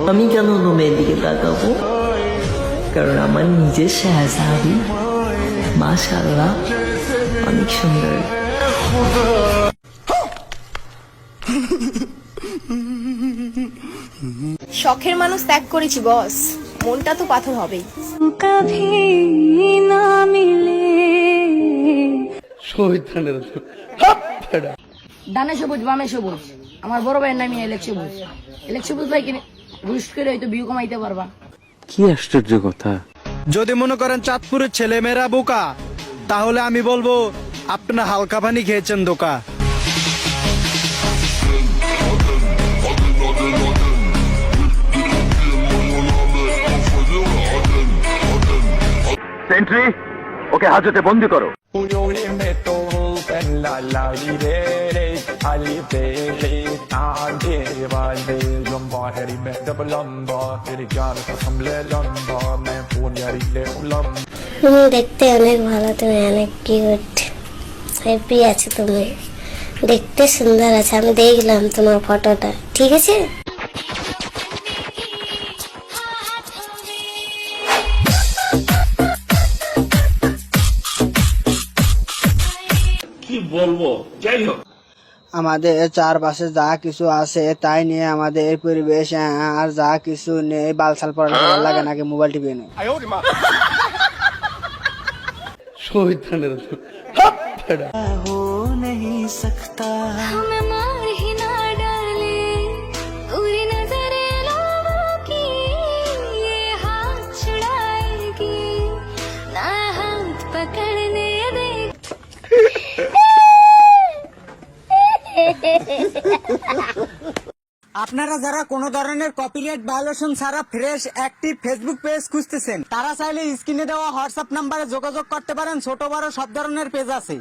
আমি কেন অন্য মেয়ের দিকে তাকাবো? কারণ আমার নিজের শাহজাদি মাশাআল্লাহ অনেক সুন্দর। শখের মানুষ ত্যাগ করেছি বস, মনটা তো পাথর হবেই। ডানে সবুজ বামে সবুজ, আমার বড় ভাইয়ের নামই এলেক সবুজ। এলেক সবুজ ভাই কিনে রুস্ট করে হয়তো ভিউ কমাইতে পারবা। কি আশ্চর্য কথা। যদি মনে করেন চাঁদপুরের ছেলেমেয়েরা বোকা, তাহলে আমি বলবো আপনারা হালকা পানি খেয়েছেন দোকা। সেন্ট্রি, ওকে হাজতে বন্দি করো। তুমি দেখতে অনেক ভালো, তুমি অনেক কিউট, হ্যাপি আছো, তুমি দেখতে সুন্দর আছে। আমি দেখলাম তোমার ফটোটা, ঠিক আছে? আমাদের চারপাশে যা কিছু আছে তাই নিয়ে আমাদের পরিবেশ আর যা কিছু নেই বালসাল পড়ানো ভালো লাগে নাকি মোবাইল টিভি নেই। আপনারা যারা কোনো ধরনের কপিরাইট ভায়োলেশন ছাড়া ফ্রেশ অ্যাক্টিভ ফেসবুক পেজ খুঁজতেছেন, তারা চাইলে স্ক্রিনে দেওয়া হোয়াটসঅ্যাপ নাম্বারে যোগাযোগ করতে পারেন। ছোট বড় সব ধরনের পেজ আছে।